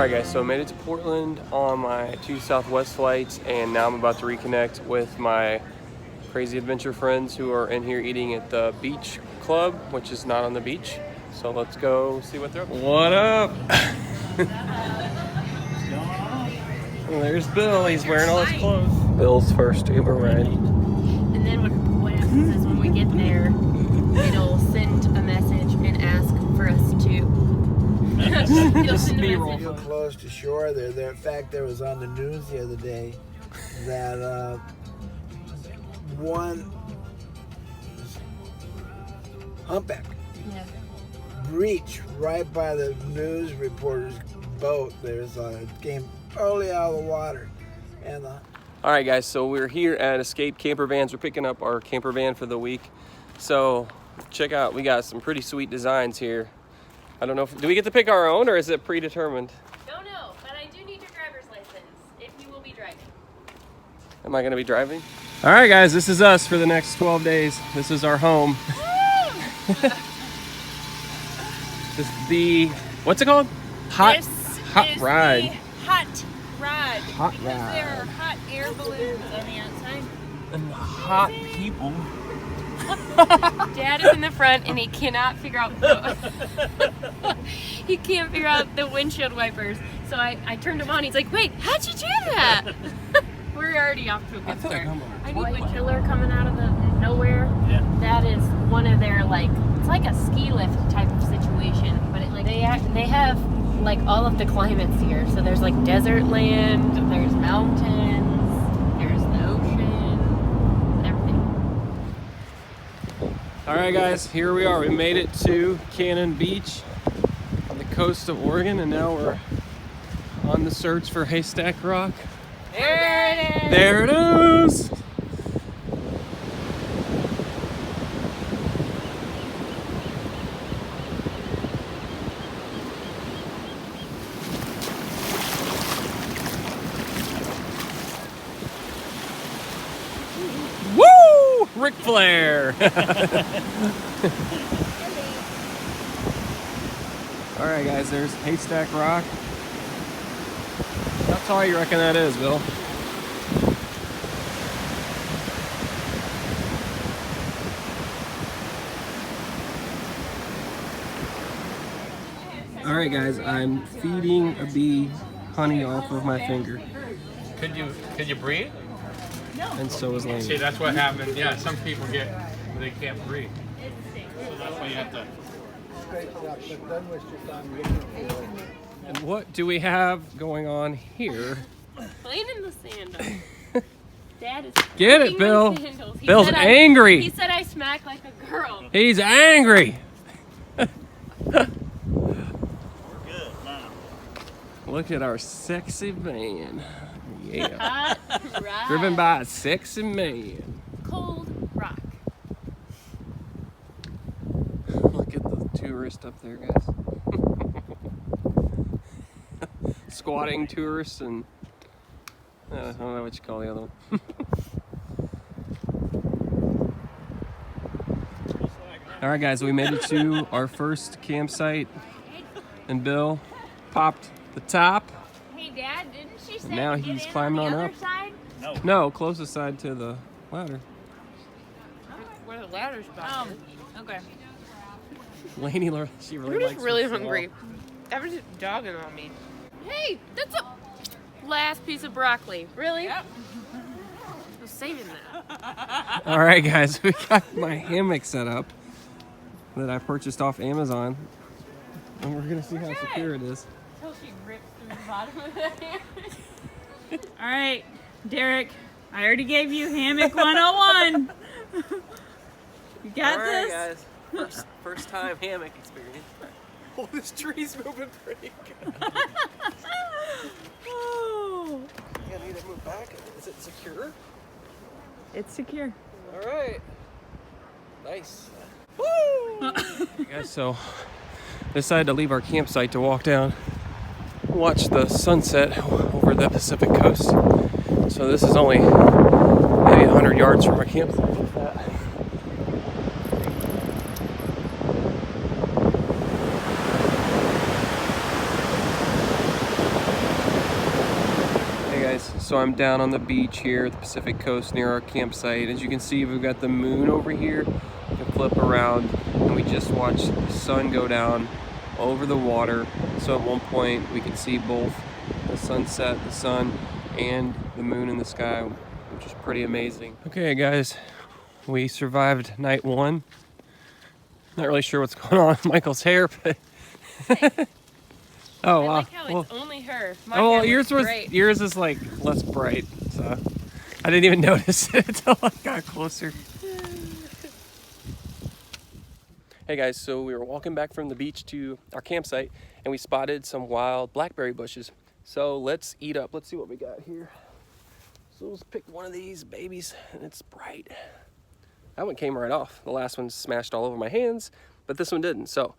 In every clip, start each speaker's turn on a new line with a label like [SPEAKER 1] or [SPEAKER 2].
[SPEAKER 1] Alright guys, so I made it to Portland on my 2 Southwest flights, and now I'm about to reconnect with my crazy adventure friends who are in here eating at the beach club, which is not on the beach. So let's go see what they're up to. What up? Well, there's Bill, he's wearing all his clothes. Bill's first Uber ride.
[SPEAKER 2] And then what happens is when we get there, it'll send a message and ask for us to. It'll send a message.
[SPEAKER 3] Real close to shore. There. In fact, there was on the news the other day that one humpback breach right by the news reporter's boat. There's came early out of the water, and
[SPEAKER 1] all right, guys. So we're here at Escape Camper Vans. We're picking up our camper van for the week. So check out, we got some pretty sweet designs here. I don't know if, do we get to pick our own or is it predetermined?
[SPEAKER 2] Don't know, but I do need your driver's license if you will be driving.
[SPEAKER 1] Am I going to be driving? All right, guys, this is us for the next 12 days. This is our home. This is the, what's it called? Hot ride.
[SPEAKER 4] Hot ride.
[SPEAKER 1] Hot
[SPEAKER 4] because
[SPEAKER 1] ride.
[SPEAKER 4] There are hot air balloons on the outside.
[SPEAKER 1] And hot people.
[SPEAKER 2] Dad is in the front and he cannot figure out he can't figure out the windshield wipers. So I turned him on. He's like, wait, how'd you do that? We're already off to a good start. I need a killer coming out of the nowhere.
[SPEAKER 5] Yeah.
[SPEAKER 2] That is one of their, like, it's like a ski lift type of situation, but it, like they have like all of the climates here. So there's like desert land, there's mountains, there's the ocean, everything.
[SPEAKER 1] All right, guys, here we are. We made it to Cannon Beach on the coast of Oregon, and now we're on the search for Haystack Rock.
[SPEAKER 2] There it is.
[SPEAKER 1] There it is. Woo! Ric Flair. All right, guys, there's Haystack Rock. How tall you reckon that is, Bill? All right, guys, I'm feeding a bee honey off of my finger,
[SPEAKER 5] Could you breathe?
[SPEAKER 1] and so is
[SPEAKER 5] See,
[SPEAKER 1] Laney.
[SPEAKER 5] that's what happens. Yeah, some people get where they can't breathe. So that's why you have to.
[SPEAKER 1] And what do we have going on here?
[SPEAKER 2] Playing in the sand. Dad is
[SPEAKER 1] Get it,
[SPEAKER 2] kicking
[SPEAKER 1] Bill.
[SPEAKER 2] my sandals. He
[SPEAKER 1] Bill's
[SPEAKER 2] said
[SPEAKER 1] angry.
[SPEAKER 2] He said I smack like a girl.
[SPEAKER 1] He's angry. Look at our sexy van. Yeah.
[SPEAKER 2] Hot ride.
[SPEAKER 1] Driven by a sexy man.
[SPEAKER 2] Cold rock.
[SPEAKER 1] Look at the tourist up there, guys. Squatting tourists and I don't know what you call the other one. All right, guys, we made it to our first campsite, and Bill popped the top.
[SPEAKER 2] Hey, Dad, didn't she say
[SPEAKER 1] Now
[SPEAKER 2] to get
[SPEAKER 1] he's
[SPEAKER 2] in
[SPEAKER 1] climbing
[SPEAKER 2] on the
[SPEAKER 1] on
[SPEAKER 2] other
[SPEAKER 1] up.
[SPEAKER 2] side?
[SPEAKER 1] No, closest side to the ladder.
[SPEAKER 2] Where the ladder's back.
[SPEAKER 4] Okay.
[SPEAKER 1] Laney, she really
[SPEAKER 2] I'm
[SPEAKER 1] likes
[SPEAKER 2] just really
[SPEAKER 1] her
[SPEAKER 2] hungry. Everyone's dogging on me. Hey, that's a last piece of broccoli. Really?
[SPEAKER 4] Yep.
[SPEAKER 2] I was saving that.
[SPEAKER 1] All right, guys, we got my hammock set up that I purchased off Amazon, and we're gonna see how secure it is.
[SPEAKER 2] Until she rips through the bottom of the hammock.
[SPEAKER 4] All right, Derek. I already gave you hammock 101. You got
[SPEAKER 1] All right,
[SPEAKER 4] this.
[SPEAKER 1] guys, first time hammock experience. Oh, this tree's moving pretty good.
[SPEAKER 4] Oh,
[SPEAKER 1] I need to move back. Is it secure?
[SPEAKER 4] it's secure.
[SPEAKER 1] All right. Nice. Woo! Guys, so decided to leave our campsite to walk down, watch the sunset over the Pacific coast. So this is only maybe 100 yards from our campsite. So I'm down on the beach here at the Pacific Coast near our campsite. As you can see, we've got the moon over here. You can flip around, and we just watched the sun go down over the water. So at one point we could see both the sunset, the sun, and the moon in the sky, which is pretty amazing. Okay guys, we survived night 1. Not really sure what's going on with Michael's hair, but oh wow.
[SPEAKER 2] I like how it's only her. My
[SPEAKER 1] Oh,
[SPEAKER 2] hair
[SPEAKER 1] yours
[SPEAKER 2] looks
[SPEAKER 1] was
[SPEAKER 2] great.
[SPEAKER 1] yours is like less bright, so I didn't even notice it until I got closer. Hey guys, so we were walking back from the beach to our campsite, and we spotted some wild blackberry bushes. So let's eat up. Let's see what we got here. So let's pick one of these babies, and it's bright. That one came right off. The last one smashed all over my hands, but this one didn't. So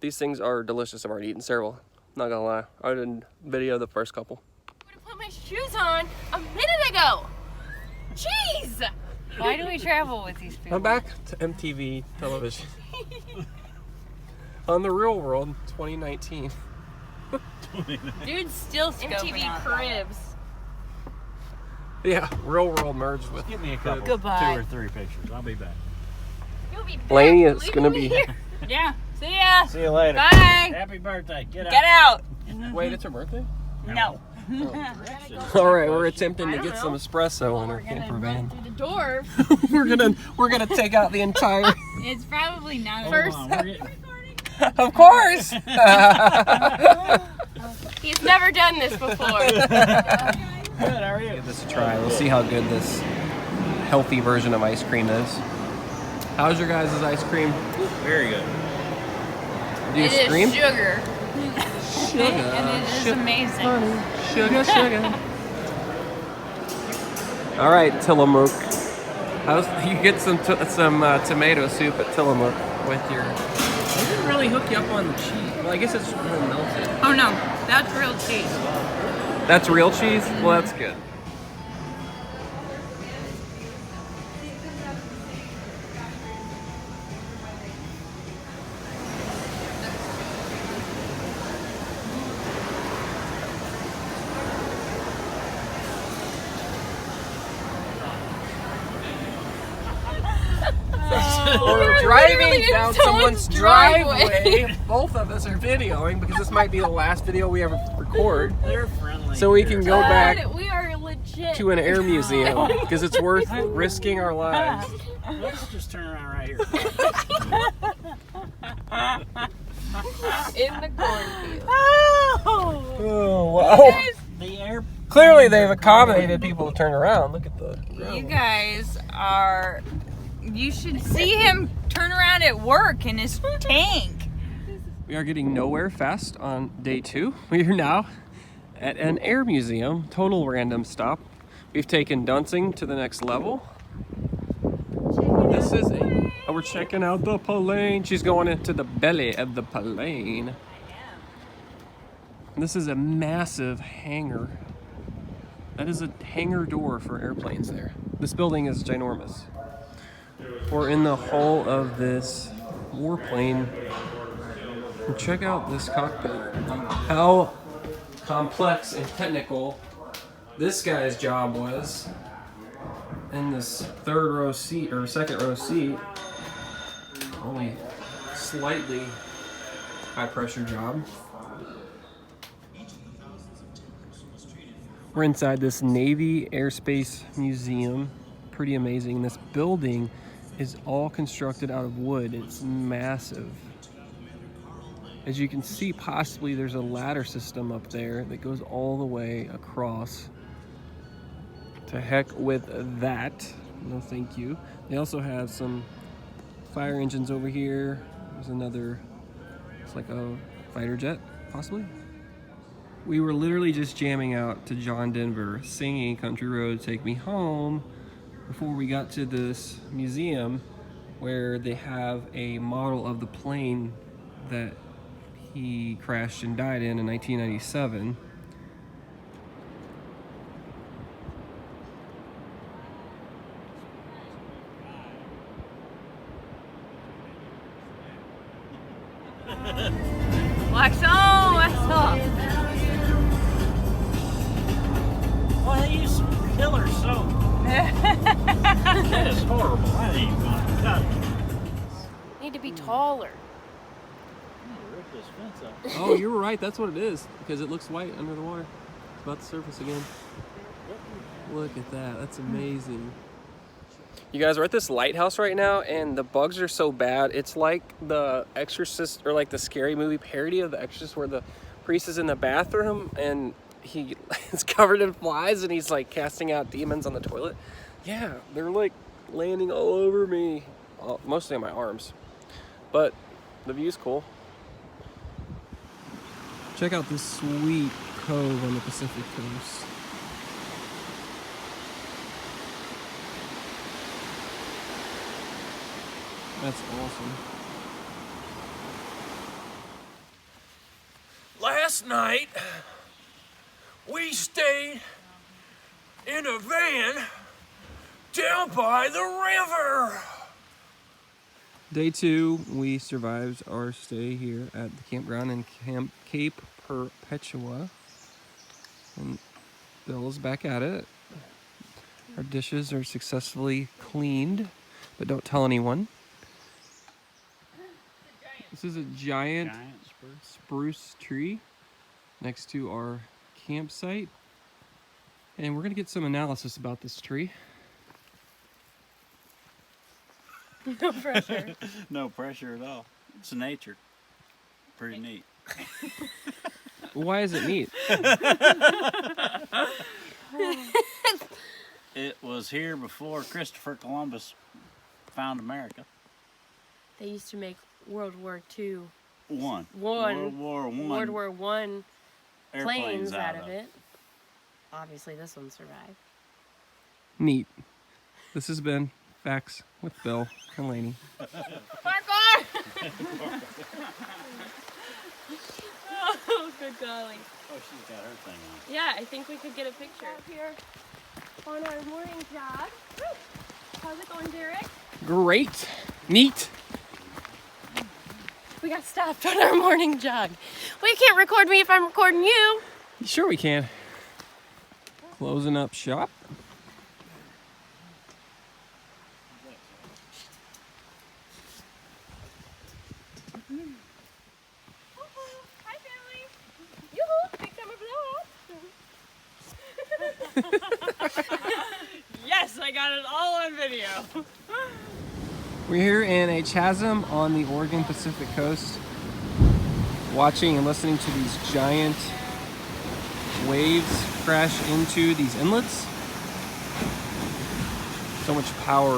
[SPEAKER 1] these things are delicious. I've already eaten several. Not gonna lie, I didn't video the first couple.
[SPEAKER 2] I would have put my shoes on a minute ago. Jeez! Why do we travel with these people?
[SPEAKER 1] I'm back to MTV television. On the Real World 2019.
[SPEAKER 2] Dude's still MTV Cribs.
[SPEAKER 1] Yeah, Real World merged with.
[SPEAKER 5] Give me a couple,
[SPEAKER 2] Goodbye.
[SPEAKER 5] 2 or 3 pictures. I'll be back.
[SPEAKER 2] You'll be back.
[SPEAKER 1] Laney is
[SPEAKER 2] Leave
[SPEAKER 1] gonna
[SPEAKER 2] me
[SPEAKER 1] be.
[SPEAKER 2] here.
[SPEAKER 4] Yeah. See ya.
[SPEAKER 5] See you later.
[SPEAKER 4] Bye.
[SPEAKER 5] Happy birthday. Get out.
[SPEAKER 4] Get out.
[SPEAKER 1] Wait, it's her birthday?
[SPEAKER 4] No.
[SPEAKER 1] All right, we're attempting to get some espresso in our camper van.
[SPEAKER 2] Through the door.
[SPEAKER 1] we're gonna take out the entire.
[SPEAKER 4] It's probably not
[SPEAKER 5] Hold
[SPEAKER 2] First-
[SPEAKER 5] on, we're getting-
[SPEAKER 1] Of course.
[SPEAKER 2] He's never done this before.
[SPEAKER 5] Good, how are you?
[SPEAKER 1] Give this a try. We'll see how good this healthy version of ice cream is. How's your guys' ice cream?
[SPEAKER 5] Very good.
[SPEAKER 1] Do you
[SPEAKER 2] It is
[SPEAKER 1] scream?
[SPEAKER 2] sugar.
[SPEAKER 4] And it is amazing.
[SPEAKER 1] Sugar, sugar. All right, Tillamook. You get some tomato soup at Tillamook with your. They didn't really hook you up on the cheese. Well, I guess it's really melted.
[SPEAKER 4] Oh no, that's real cheese.
[SPEAKER 1] That's real cheese? Well, that's good. We're driving
[SPEAKER 2] literally in
[SPEAKER 1] down
[SPEAKER 2] someone's
[SPEAKER 1] someone's
[SPEAKER 2] driveway.
[SPEAKER 1] driveway. Both of us are videoing because this might be the last video we ever record.
[SPEAKER 5] They're friendly.
[SPEAKER 1] So we can go back
[SPEAKER 2] God, we are legit.
[SPEAKER 1] to an air museum because it's worth risking our lives.
[SPEAKER 5] Let's just turn around right here.
[SPEAKER 2] In the cornfield.
[SPEAKER 1] Oh, wow.
[SPEAKER 5] The air.
[SPEAKER 1] Clearly they've accommodated people to turn around. Look at the
[SPEAKER 4] You guys are. You should see him turn around at work in his tank.
[SPEAKER 1] We are getting nowhere fast on day 2. We are now at an air museum, total random stop. We've taken Dunsing to the next level. This is we're checking out the plane. She's going into the belly of the plane. This is a massive hangar. That is a hangar door for airplanes there. This building is ginormous. We're in the hull of this warplane. And check out this cockpit. How complex and technical this guy's job was in this third row seat or second row seat. Only slightly high pressure job. We're inside this Navy Airspace Museum. Pretty amazing. This building is all constructed out of wood. It's massive. As you can see, possibly there's a ladder system up there that goes all the way across. To heck with that. No thank you. They also have some fire engines over here. There's another, it's like a fighter jet, possibly. We were literally just jamming out to John Denver, singing Country Road, Take Me Home, before we got to this museum where they have a model of the plane that he crashed and died in 1997.
[SPEAKER 4] Wax on, wax off.
[SPEAKER 5] Well, you
[SPEAKER 6] That is horrible. I ain't gonna touch it.
[SPEAKER 2] Need to be taller.
[SPEAKER 6] Rip this fence up.
[SPEAKER 1] Oh, you were right. That's what it is because it looks white under the water. It's about to surface again. Look at that. That's amazing. You guys are at this lighthouse right now, and the bugs are so bad. It's like the Exorcist, or like the scary movie parody of the Exorcist, where the priest is in the bathroom and he is covered in flies and he's like casting out demons on the toilet. Yeah, they're like landing all over me, mostly on my arms, but the view's cool. Check out this sweet cove on the Pacific coast. That's awesome.
[SPEAKER 7] Last night, we stayed in a van down by the river.
[SPEAKER 1] Day 2, we survived our stay here at the campground in Cape Perpetua. And Bill's back at it. Our dishes are successfully cleaned, but don't tell anyone. This is a giant spruce tree next to our campsite. And we're gonna get some analysis about this tree.
[SPEAKER 2] No pressure.
[SPEAKER 6] No pressure at all. It's nature. Pretty neat.
[SPEAKER 1] Why is it neat?
[SPEAKER 6] It was here before Christopher Columbus found America.
[SPEAKER 2] They used to make World War II.
[SPEAKER 6] World War I.
[SPEAKER 2] Planes out of it. Obviously, this one survived.
[SPEAKER 1] Neat. This has been Facts with Bill and Lainey.
[SPEAKER 2] Parkour! Oh, good golly.
[SPEAKER 6] Oh, she's got her thing on.
[SPEAKER 2] Yeah, I think we could get a picture up here on our morning jog. Woo! How's it going, Derek?
[SPEAKER 1] Great. Neat.
[SPEAKER 2] We got stopped on our morning jog. Well, you can't record me if I'm recording you.
[SPEAKER 1] Sure we can. Closing up shop.
[SPEAKER 2] Hi, family. Yoo-hoo! Big summer blow.
[SPEAKER 4] Yes, I got it all on video.
[SPEAKER 1] We're here in a chasm on the Oregon Pacific coast, watching and listening to these giant waves crash into these inlets. So much power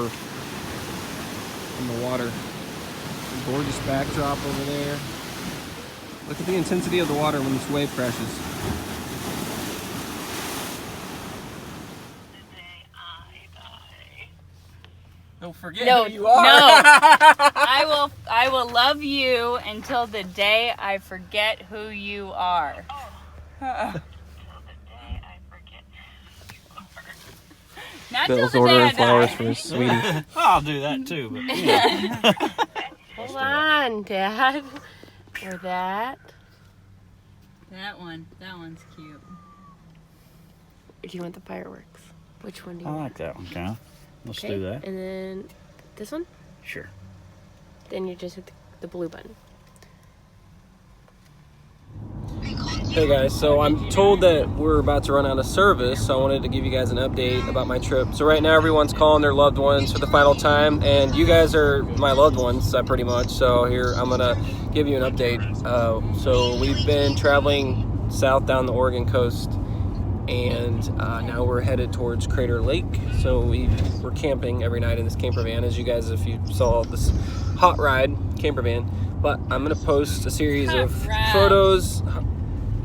[SPEAKER 1] in the water. Gorgeous backdrop over there. Look at the intensity of the water when this wave crashes. Don't forget who you are.
[SPEAKER 4] No. I will love you until the day I forget who you are. Not
[SPEAKER 1] Bill's
[SPEAKER 4] till the day
[SPEAKER 1] ordering
[SPEAKER 4] I
[SPEAKER 1] flowers
[SPEAKER 4] die.
[SPEAKER 1] for his sweetie.
[SPEAKER 6] I'll do that too, but yeah.
[SPEAKER 2] Hold on, Dad. Or that.
[SPEAKER 4] That one's cute.
[SPEAKER 2] Do you want the fireworks? Which one do you
[SPEAKER 6] I
[SPEAKER 2] want?
[SPEAKER 6] like that one, Kyle. Let's
[SPEAKER 2] Okay,
[SPEAKER 6] do that.
[SPEAKER 2] And then this one?
[SPEAKER 6] Sure.
[SPEAKER 2] Then you just hit the blue button.
[SPEAKER 1] Hey guys, so I'm told that we're about to run out of service, so I wanted to give you guys an update about my trip. So right now everyone's calling their loved ones for the final time, and you guys are my loved ones, pretty much. So here, I'm gonna give you an update. So we've been traveling south down the Oregon coast, and now we're headed towards Crater Lake. So we're camping every night in this camper van, as you guys, if you saw this hot ride camper van. But I'm gonna post a series of photos.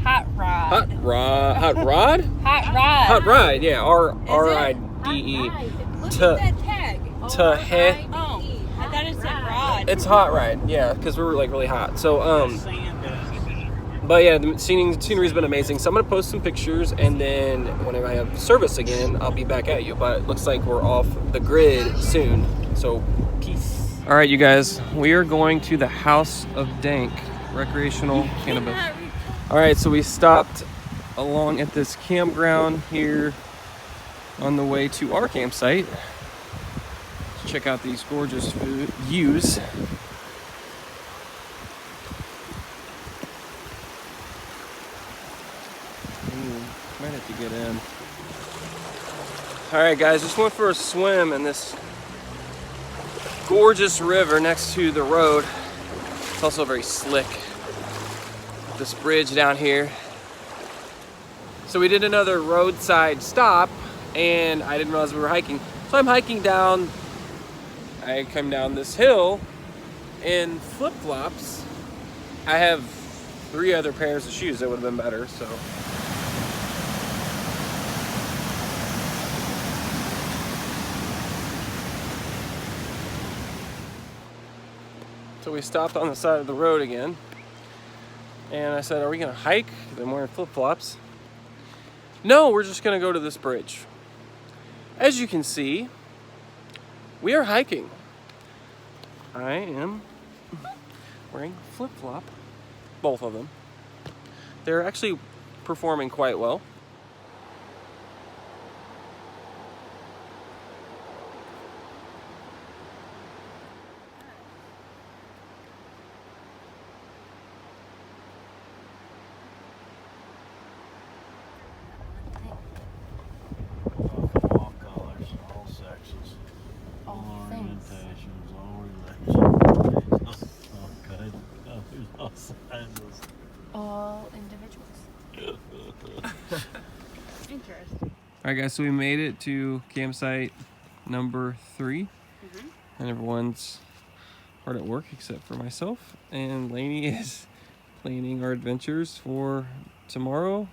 [SPEAKER 4] Hot rod.
[SPEAKER 1] Hot rod?
[SPEAKER 4] Hot rod.
[SPEAKER 1] Hot ride, yeah. R-I-D-E.
[SPEAKER 4] Look at that tag.
[SPEAKER 1] Oh,
[SPEAKER 4] I thought it said rod.
[SPEAKER 1] it's hot ride, yeah, because we were like really hot. So, but yeah, the scenery's been amazing. So I'm gonna post some pictures, and then whenever I have service again, I'll be back at you. But it looks like we're off the grid soon. So, peace. All right, you guys, we are going to the House of Dank recreational cannabis. All right, so we stopped along at this campground here on the way to our campsite. Let's check out these gorgeous views. Might have to get in. Alright guys, just went for a swim in this gorgeous river next to the road. It's also very slick. This bridge down here. So we did another roadside stop and I didn't realize we were hiking. So I'm hiking down, I come down this hill in flip-flops. I have 3 other pairs of shoes that would have been better, so. So we stopped on the side of the road again. And I said, are we gonna hike? I'm wearing flip-flops. No, we're just gonna go to this bridge. As you can see, we are hiking. I am wearing flip-flop, both of them. They're actually performing quite well.
[SPEAKER 6] All colors, all sexes,
[SPEAKER 2] All things.
[SPEAKER 6] orientations, all religions, all kinds of colors, all sizes.
[SPEAKER 2] All individuals. Interesting.
[SPEAKER 1] Alright guys, so we made it to campsite number 3. And everyone's hard at work except for myself. And Lainey is planning our adventures for tomorrow.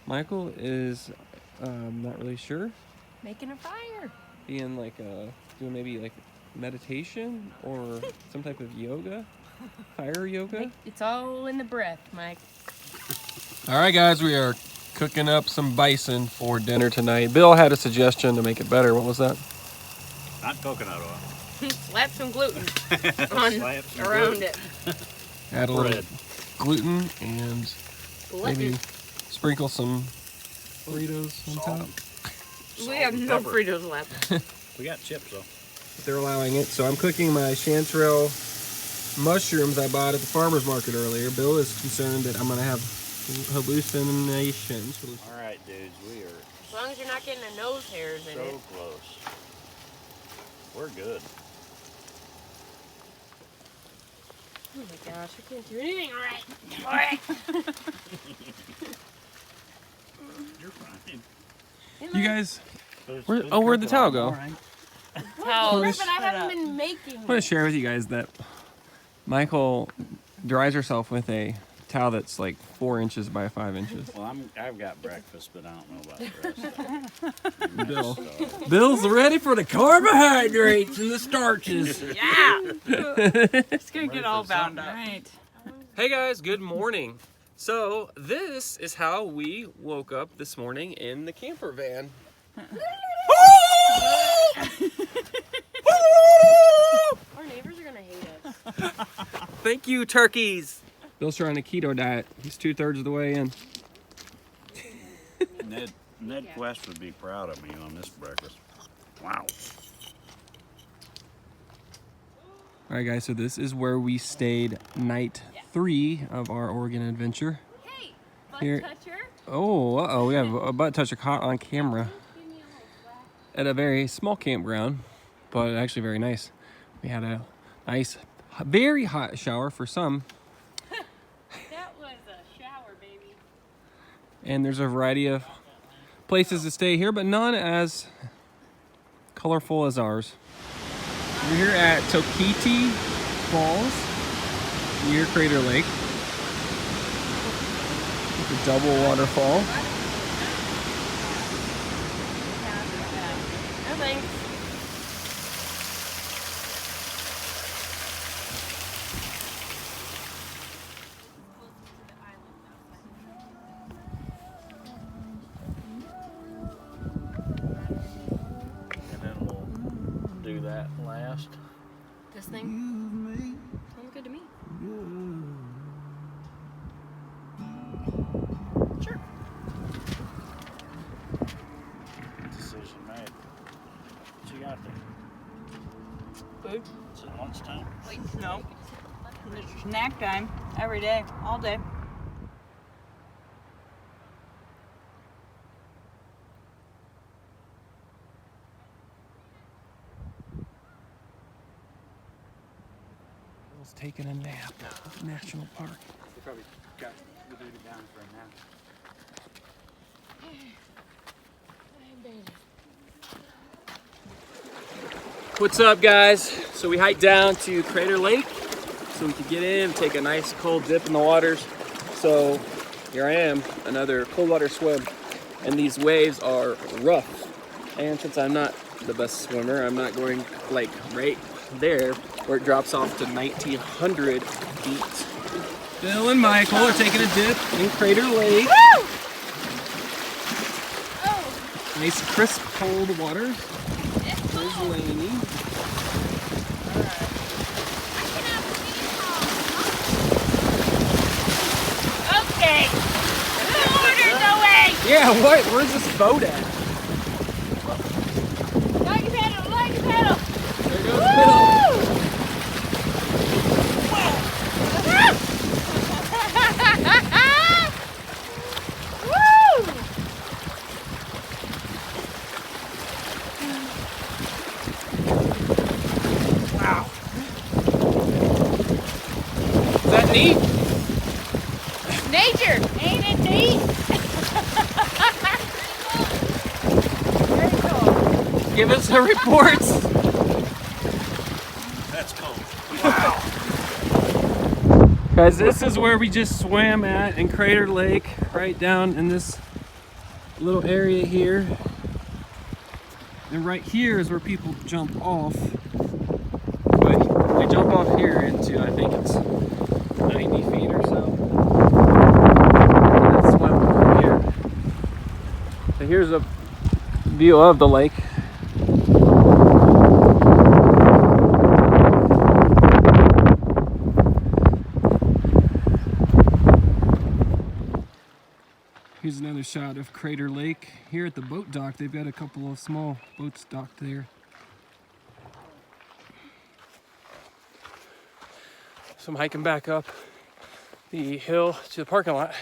[SPEAKER 1] Michael is not really sure.
[SPEAKER 2] Making a fire.
[SPEAKER 1] Being like doing maybe like meditation or some type of yoga. Fire yoga.
[SPEAKER 2] It's all in the breath, Mike.
[SPEAKER 1] Alright guys, we are cooking up some bison for dinner tonight. Bill had a suggestion to make it better. What was that?
[SPEAKER 6] Not coconut oil.
[SPEAKER 2] Slap some gluten
[SPEAKER 6] Slap some
[SPEAKER 2] around
[SPEAKER 6] gluten.
[SPEAKER 2] it.
[SPEAKER 1] Add a little gluten and maybe
[SPEAKER 2] Gluten.
[SPEAKER 1] sprinkle some Fritos on top.
[SPEAKER 2] We have no Fritos left.
[SPEAKER 6] We got chips though.
[SPEAKER 1] They're allowing it. So I'm cooking my chanterelle mushrooms I bought at the farmer's market earlier. Bill is concerned that I'm going to have hallucinations.
[SPEAKER 6] All right, dudes, we are
[SPEAKER 2] As long as you're not getting a nose hairs in
[SPEAKER 6] so
[SPEAKER 2] it.
[SPEAKER 6] close. We're good.
[SPEAKER 2] Oh my gosh, I can't do anything right. Alright.
[SPEAKER 6] You're fine.
[SPEAKER 1] You guys, where'd the towel go?
[SPEAKER 2] Towels. But I haven't been making
[SPEAKER 1] I want to share with you guys that Michael dries herself with a towel that's like 4 inches by 5 inches.
[SPEAKER 6] Well, I've got breakfast, but I don't know about the rest.
[SPEAKER 1] Bill.
[SPEAKER 7] Bill's ready for the carbohydrates and the starches.
[SPEAKER 4] Yeah. It's gonna get all bound up.
[SPEAKER 5] Right.
[SPEAKER 1] Hey guys, good morning. So this is how we woke up this morning in the camper van.
[SPEAKER 2] Our neighbors are gonna hate us.
[SPEAKER 1] Thank you, turkeys. Bill's trying a keto diet. He's 2/3 of the way in.
[SPEAKER 6] Ned Quest would be proud of me on this breakfast. Wow.
[SPEAKER 1] All right, guys. So this is where we stayed night 3 of our Oregon adventure.
[SPEAKER 2] Hey, butt
[SPEAKER 1] Here.
[SPEAKER 2] toucher.
[SPEAKER 1] Oh, we have a butt toucher caught on camera at a very small campground, but actually very nice. We had a nice, very hot shower for some.
[SPEAKER 2] That was a shower, baby.
[SPEAKER 1] And there's a variety of places to stay here, but none as colorful as ours. We're here at Tokiti Falls near Crater Lake. It's a double waterfall.
[SPEAKER 2] No thanks.
[SPEAKER 6] And then we'll do that last.
[SPEAKER 2] This thing sounds good to me. Sure.
[SPEAKER 6] Decision lunchtime?
[SPEAKER 4] No. It's snack time every day, all day.
[SPEAKER 1] Bill's taking a nap at the national park.
[SPEAKER 5] They probably got the baby down for a nap.
[SPEAKER 1] What's up, guys? So we hiked down to Crater Lake so we could get in, take a nice cold dip in the waters. So here I am, another cold water swim, and these waves are rough. And since I'm not the best swimmer, I'm not going like right there where it drops off to 1,900 feet. Bill and Michael are taking a dip in Crater Lake.
[SPEAKER 4] Woo!
[SPEAKER 1] Nice crisp cold water. There's Lainey.
[SPEAKER 4] Okay. The water's away.
[SPEAKER 1] Yeah, what? Where's this boat at?
[SPEAKER 4] Like a pedal, like a pedal.
[SPEAKER 1] There goes Bill.
[SPEAKER 4] Woo!
[SPEAKER 1] Wow. Is that neat?
[SPEAKER 4] Nature, ain't it neat? Very cool.
[SPEAKER 1] Give us the reports.
[SPEAKER 6] That's cold.
[SPEAKER 1] Guys, this is where we just swam at in Crater Lake, right down in this little area here. And right here is where people jump off. But they jump off here into, I think it's 90 feet or so. And then swim from here. So here's a view of the lake. Here's another shot of Crater Lake. Here at the boat dock, they've got a couple of small boats docked there. So I'm hiking back up the hill to the parking lot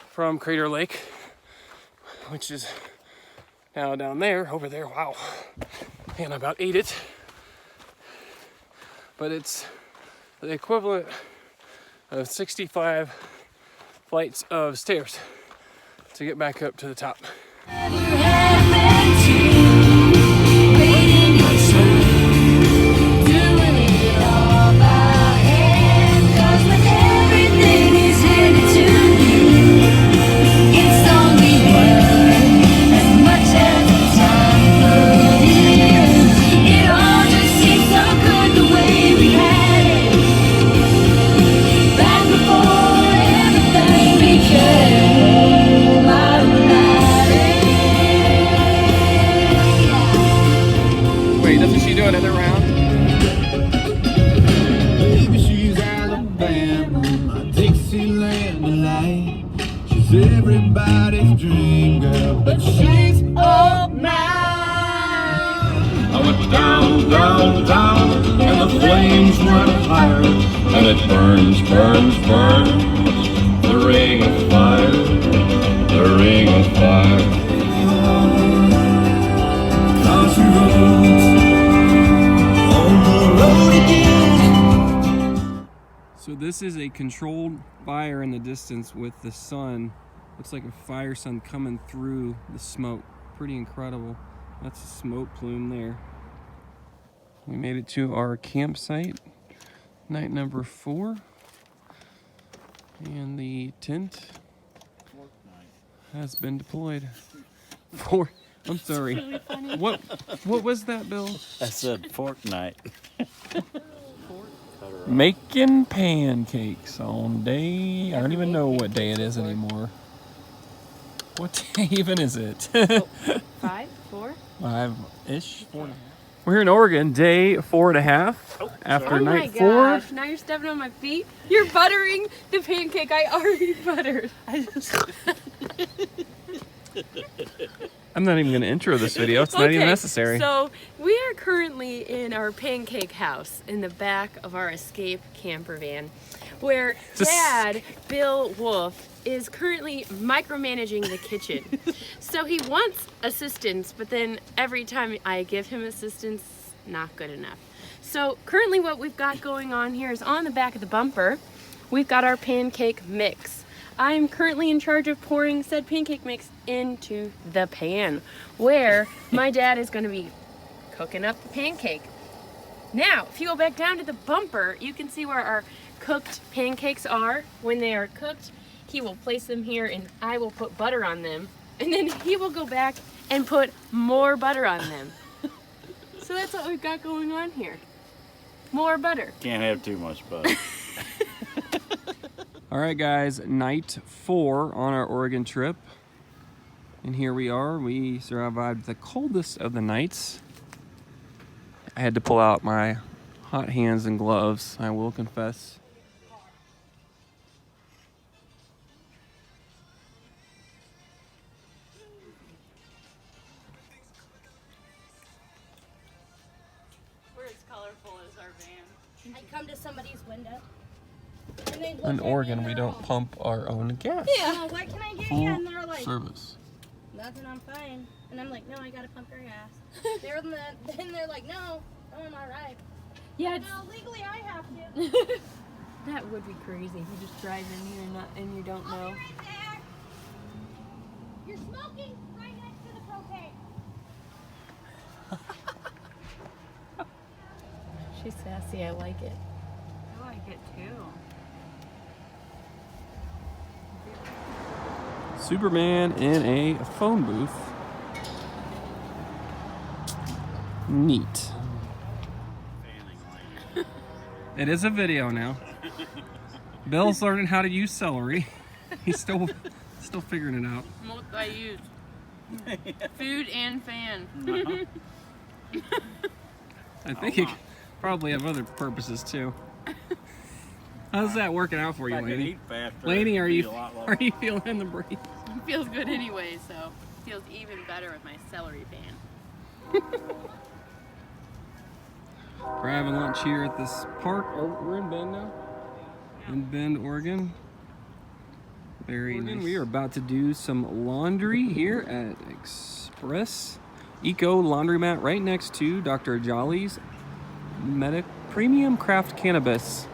[SPEAKER 1] from Crater Lake, which is now down there, over there. Wow. And I about ate it. But it's the equivalent of 65 flights of stairs to get back up to the top. Wait, doesn't she do another round?
[SPEAKER 8] Baby, she's Alabama, my Dixieland delight. She's everybody's dream girl, but she's all mine. I went down, down, down, and the flames went higher, and it burns, burns, burns, the ring of fire, the ring of fire. Country roads, on the road again.
[SPEAKER 1] So this is a controlled fire in the distance with the sun. Looks like a fire sun coming through the smoke. Pretty incredible. That's a smoke plume there. We made it to our campsite, night number 4. And the tent has been deployed. I'm sorry.
[SPEAKER 2] Really funny.
[SPEAKER 1] What was that, Bill?
[SPEAKER 6] I said fork night.
[SPEAKER 1] Making pancakes on day, I don't even know what day it is anymore. What day even is it?
[SPEAKER 2] 5, 4.
[SPEAKER 1] 5-ish. We're here in Oregon, day 4.5 after
[SPEAKER 2] Oh my
[SPEAKER 1] night 4.
[SPEAKER 2] gosh, now you're stepping on my feet. You're buttering the pancake I already buttered.
[SPEAKER 1] I'm not even going to intro this video. It's not even necessary.
[SPEAKER 2] So we are currently in our pancake house in the back of our escape camper van, where Dad, Bill Wolf, is currently micromanaging the kitchen. So he wants assistance, but then every time I give him assistance, not good enough. So currently what we've got going on here is on the back of the bumper, we've got our pancake mix. I'm currently in charge of pouring said pancake mix into the pan, where my dad is going to be cooking up the pancake. Now, if you go back down to the bumper, you can see where our cooked pancakes are. When they are cooked, he will place them here and I will put butter on them. And then he will go back and put more butter on them. So that's what we've got going on here. More butter.
[SPEAKER 6] Can't have too much butter.
[SPEAKER 1] All right, guys, night 4 on our Oregon trip. And here we are. We survived the coldest of the nights. I had to pull out my hot hands and gloves, I will confess.
[SPEAKER 4] We're as colorful as our van.
[SPEAKER 9] I come to somebody's window. And they look
[SPEAKER 1] In
[SPEAKER 9] at me
[SPEAKER 1] Oregon,
[SPEAKER 9] and
[SPEAKER 1] we
[SPEAKER 9] they're
[SPEAKER 1] don't
[SPEAKER 9] all,
[SPEAKER 1] pump our own gas.
[SPEAKER 9] "Oh, what can I get you?"
[SPEAKER 1] Full
[SPEAKER 9] And they're like,
[SPEAKER 1] service.
[SPEAKER 9] "Nothing, I'm fine." And I'm like, "No, I gotta pump your gas." Then they're like, "No, I'm all right."
[SPEAKER 2] Yeah,
[SPEAKER 9] No, legally I have to.
[SPEAKER 2] that would be crazy if you just drive in here and you don't
[SPEAKER 9] I'll
[SPEAKER 2] know.
[SPEAKER 9] be right there. You're smoking right next to the propane.
[SPEAKER 2] She's sassy, I like it.
[SPEAKER 4] I like it too.
[SPEAKER 1] Superman in a phone booth. Neat. It is a video now. Bill's learning how to use celery. He's still figuring it out.
[SPEAKER 4] Multi-use. Food and fan.
[SPEAKER 1] I think it probably have other purposes too. How's that working out for you, Lainey? Lainey, are you feeling the breeze?
[SPEAKER 2] It feels good anyway, so it feels even better with my celery pan.
[SPEAKER 1] We're having lunch here at this park. Oh, we're in Bend now. In Bend, Oregon. Very nice. We are about to do some laundry here at Express Eco Laundromat right next to Dr. Jolly's Premium Craft Cannabis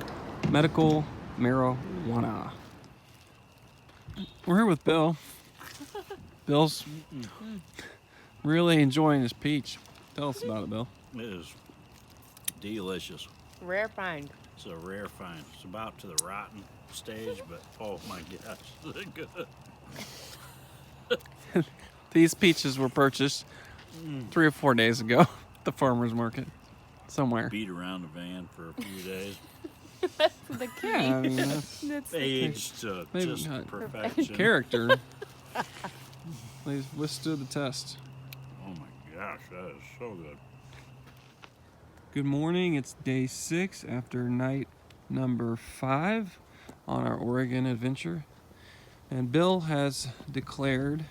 [SPEAKER 1] Medical Marijuana. We're here with Bill. Bill's really enjoying his peach. Tell us about it, Bill.
[SPEAKER 6] It is delicious.
[SPEAKER 2] Rare find.
[SPEAKER 6] It's a rare find. It's about to the rotten stage, but oh my gosh, they're good.
[SPEAKER 1] These peaches were purchased 3 or 4 days ago at the farmer's market somewhere.
[SPEAKER 6] Beat around the van for a few days.
[SPEAKER 2] That's the key.
[SPEAKER 1] Yeah, I mean,
[SPEAKER 2] That's
[SPEAKER 6] Aged to
[SPEAKER 1] Maybe
[SPEAKER 6] just
[SPEAKER 1] not.
[SPEAKER 6] perfection.
[SPEAKER 1] Character. They withstood the test.
[SPEAKER 6] Oh my gosh, that is so good.
[SPEAKER 1] Good morning. It's day 6 after night number 5 on our Oregon adventure. And Bill has declared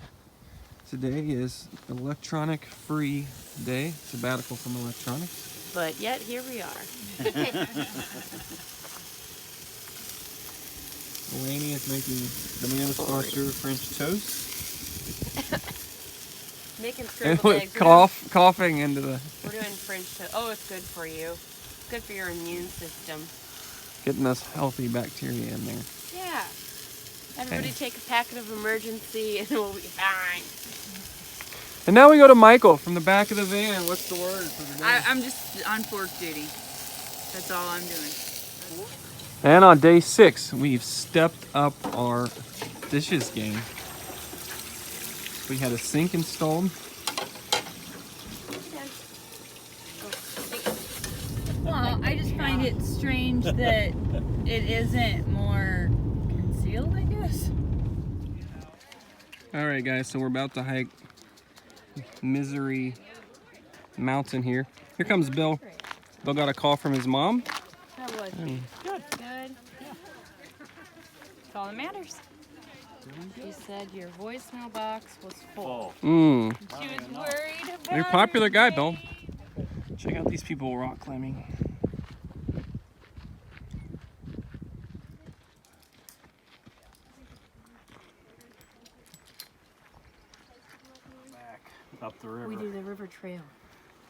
[SPEAKER 1] today is electronic free day, sabbatical from electronics.
[SPEAKER 2] But yet here we are.
[SPEAKER 1] Lainey is making banana sponsor French toast.
[SPEAKER 2] Making
[SPEAKER 1] And
[SPEAKER 2] scrambled
[SPEAKER 1] with
[SPEAKER 2] eggs.
[SPEAKER 1] coughing into the,
[SPEAKER 2] We're doing French toast. Oh, it's good for you. Good for your immune system.
[SPEAKER 1] getting us healthy bacteria in there.
[SPEAKER 2] Yeah. Everybody take a packet of emergency and we'll be fine.
[SPEAKER 1] And now we go to Michael from the back of the van. What's the word for the day?
[SPEAKER 4] I'm just on fork duty. That's all I'm doing.
[SPEAKER 1] And on day 6, we've stepped up our dishes game. We had a sink installed.
[SPEAKER 4] Well, I just find it strange that it isn't more concealed, I guess.
[SPEAKER 1] All right, guys, so we're about to hike Misery Mountain here. Here comes Bill. Bill got a call from his mom.
[SPEAKER 2] How was it?
[SPEAKER 4] Good. Good. That's all that matters.
[SPEAKER 2] She said your voicemail box was full.
[SPEAKER 4] She was worried about
[SPEAKER 1] You're a popular
[SPEAKER 4] her
[SPEAKER 1] guy, Bill. Check out these people rock climbing.
[SPEAKER 6] Back up the river.
[SPEAKER 2] We do the river trail.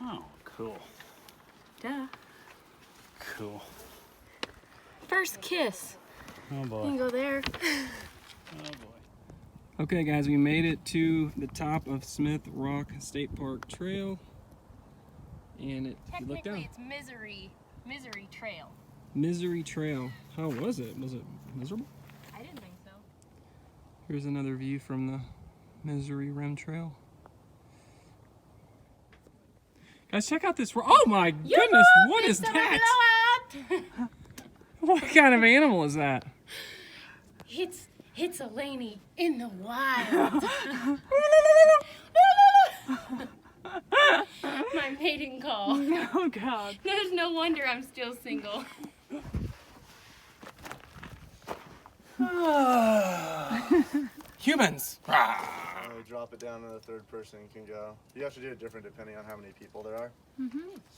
[SPEAKER 6] Oh, cool.
[SPEAKER 2] Duh.
[SPEAKER 6] Cool.
[SPEAKER 2] First kiss.
[SPEAKER 6] Oh
[SPEAKER 2] You
[SPEAKER 6] boy.
[SPEAKER 2] can go there.
[SPEAKER 6] Oh boy.
[SPEAKER 1] Okay guys, we made it to the top of Smith Rock State Park Trail. And you look down.
[SPEAKER 2] Technically, it's Misery Trail.
[SPEAKER 1] Misery Trail. How was it? Was it miserable?
[SPEAKER 2] I didn't think so.
[SPEAKER 1] Here's another view from the Misery Rim Trail. Guys, check out this. Oh my goodness, what is that? What kind of animal is that?
[SPEAKER 2] It's a laney in the wild. My mating call.
[SPEAKER 4] Oh God.
[SPEAKER 2] There's no wonder I'm still single.
[SPEAKER 1] Humans.
[SPEAKER 10] Drop it down and the third person can go. You have to do it different depending on how many people there are.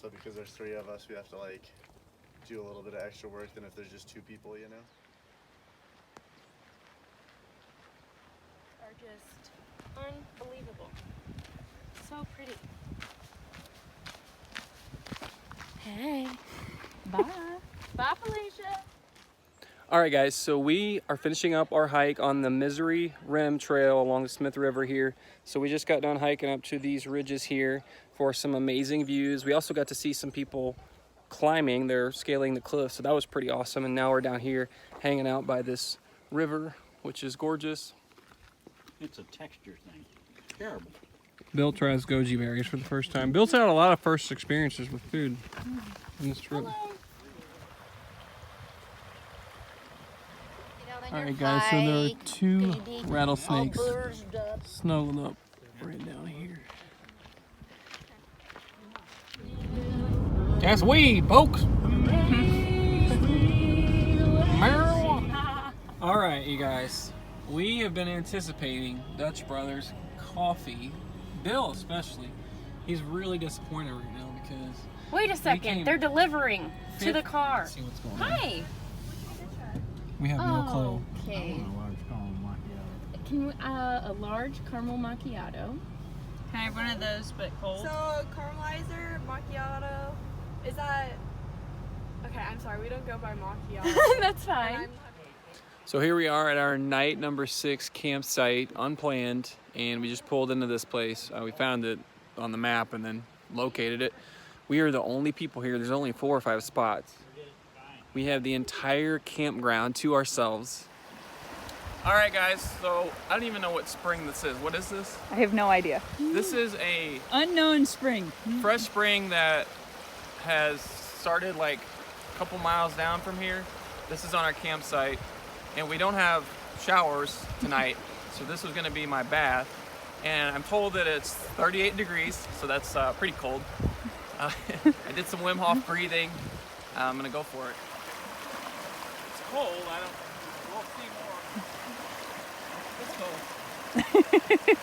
[SPEAKER 10] So because there's 3 of us, we have to like do a little bit of extra work than if there's just 2 people, you know?
[SPEAKER 2] Are just unbelievable. So pretty. Hey. Bye. Bye, Felicia.
[SPEAKER 1] All right, guys, so we are finishing up our hike on the Misery Rim Trail along the Smith River here. So we just got done hiking up to these ridges here for some amazing views. We also got to see some people climbing. They're scaling the cliff, so that was pretty awesome. And now we're down here hanging out by this river, which is gorgeous.
[SPEAKER 6] It's a texture thing. Terrible.
[SPEAKER 1] Bill tries goji berries for the first time. Bill's had a lot of first experiences with food in this trip. All right, guys, so there are 2 rattlesnakes snuggled up right down here. That's weed, folks. Marijuana. All right, you guys, we have been anticipating Dutch Brothers coffee. Bill especially. He's really disappointed right now because...
[SPEAKER 2] Wait a second, they're delivering to the car.
[SPEAKER 1] Let's see what's going on.
[SPEAKER 2] Hi.
[SPEAKER 1] We have no clue.
[SPEAKER 2] Okay. Can we, a large caramel macchiato.
[SPEAKER 4] Can I have one of those but cold?
[SPEAKER 11] So, caramelizer, macchiato, is that... Okay, I'm sorry, we don't go by macchiato.
[SPEAKER 2] That's fine.
[SPEAKER 1] So here we are at our night number 6 campsite, unplanned, and we just pulled into this place. We found it on the map and then located it. We are the only people here. There's only 4 or 5 spots. We have the entire campground to ourselves. All right, guys, so I don't even know what spring this is. What is this?
[SPEAKER 4] I have no idea.
[SPEAKER 1] This is a
[SPEAKER 4] Unknown spring.
[SPEAKER 1] fresh spring that has started like a couple miles down from here. This is on our campsite, and we don't have showers tonight, so this was gonna be my bath. And I'm told that it's 38 degrees, so that's pretty cold. I did some Wim Hof breathing. I'm gonna go for it. It's cold, we'll see more. It's cold.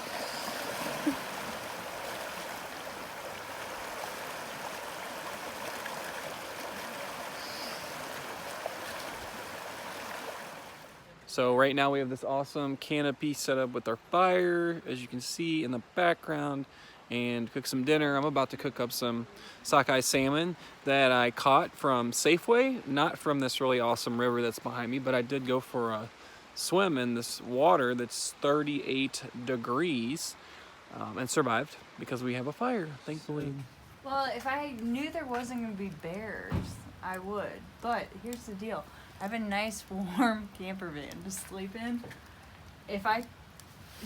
[SPEAKER 1] So right now we have this awesome canopy set up with our fire, as you can see in the background, and cook some dinner. I'm about to cook up some sockeye salmon that I caught from Safeway, not from this really awesome river that's behind me, but I did go for a swim in this water that's 38 degrees and survived because we have a fire, thankfully.
[SPEAKER 4] Well, if I knew there wasn't going to be bears, I would. But here's the deal. I have a nice warm camper van to sleep in. If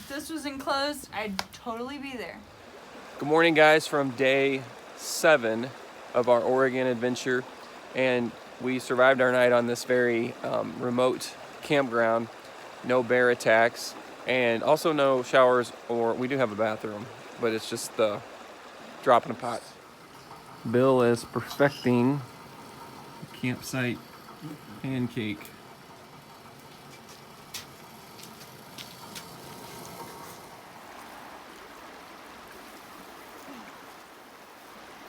[SPEAKER 4] this was enclosed, I'd totally be there.
[SPEAKER 1] Good morning, guys, from day 7 of our Oregon adventure, and we survived our night on this very remote campground. No bear attacks, and also no showers, or we do have a bathroom, but it's just the drop in a pot. Bill is perfecting the campsite pancake.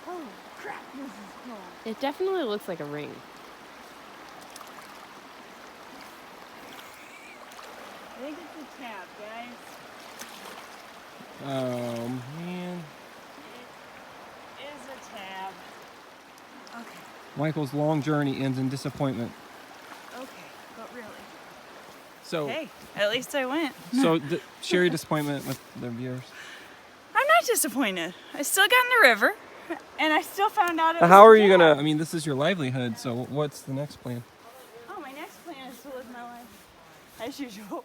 [SPEAKER 2] Oh, crap.
[SPEAKER 4] This is cold.
[SPEAKER 2] It definitely looks like a ring.
[SPEAKER 4] I think it's a tab, guys.
[SPEAKER 1] Oh man.
[SPEAKER 4] It is a tab. Okay.
[SPEAKER 1] Michael's long journey ends in disappointment.
[SPEAKER 4] Okay, but really.
[SPEAKER 1] So,
[SPEAKER 4] Hey, at least I went.
[SPEAKER 1] Share your disappointment with the viewers.
[SPEAKER 4] I'm not disappointed. I still got in the river, and I still found out it was
[SPEAKER 1] How
[SPEAKER 4] a
[SPEAKER 1] are you
[SPEAKER 4] tab.
[SPEAKER 1] gonna? I mean, this is your livelihood. So, what's the next plan?
[SPEAKER 4] Oh, my next plan is to live my life as usual.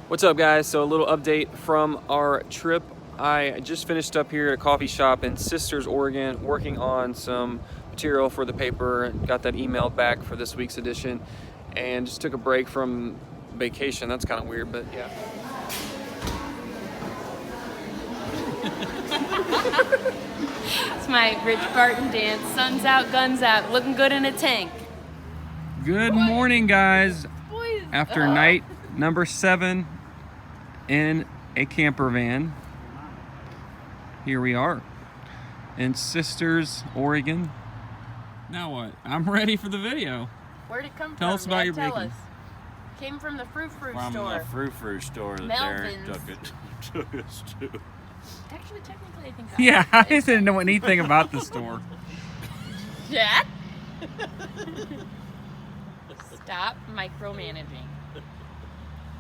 [SPEAKER 1] What's up, guys? So a little update from our trip. I just finished up here at a coffee shop in Sisters, Oregon, working on some material for the paper. Got that emailed back for this week's edition, and just took a break from vacation. That's kind of weird, but yeah.
[SPEAKER 2] It's my Rich Barton dance. Sun's out, guns out, looking good in a tank.
[SPEAKER 1] Good morning, guys.
[SPEAKER 2] Boys.
[SPEAKER 1] After night number 7 in a camper van, here we are in Sisters, Oregon. Now what? I'm ready for the video.
[SPEAKER 2] Where'd it come from?
[SPEAKER 1] Tell us about your
[SPEAKER 2] Tell
[SPEAKER 1] bacon.
[SPEAKER 2] us. Came from the Frou Frou
[SPEAKER 6] From
[SPEAKER 2] store.
[SPEAKER 6] the frou-frou store that Derek
[SPEAKER 2] Melvin's.
[SPEAKER 6] took us to.
[SPEAKER 2] Actually, technically, I think
[SPEAKER 1] Yeah, I didn't know anything about the store.
[SPEAKER 2] Dad? Stop micromanaging.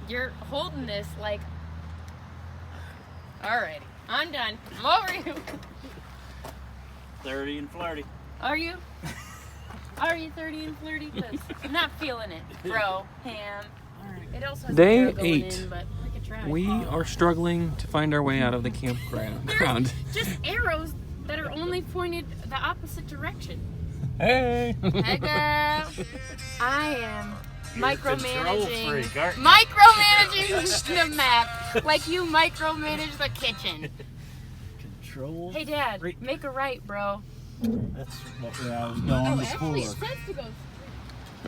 [SPEAKER 2] You're holding this like... Alrighty, I'm done. I'm over you.
[SPEAKER 6] 30 and flirty.
[SPEAKER 2] Are you? Are you 30 and flirty? 'Cause I'm not feeling it, bro. Ham. It also has
[SPEAKER 1] Day
[SPEAKER 2] an arrow going
[SPEAKER 1] 8.
[SPEAKER 2] in, but I could try.
[SPEAKER 1] We are struggling to find our way out of the campground.
[SPEAKER 2] Just arrows that are only pointed the opposite direction.
[SPEAKER 1] Hey!
[SPEAKER 2] Hey, girl. I am micromanaging.
[SPEAKER 6] Freak, aren't you?
[SPEAKER 2] Micromanaging the map like you micromanage the kitchen.
[SPEAKER 6] Control.
[SPEAKER 2] Hey, Dad,
[SPEAKER 6] freak.
[SPEAKER 2] make a right, bro.
[SPEAKER 6] That's what I was going
[SPEAKER 2] Actually,
[SPEAKER 6] before.
[SPEAKER 2] it says to go.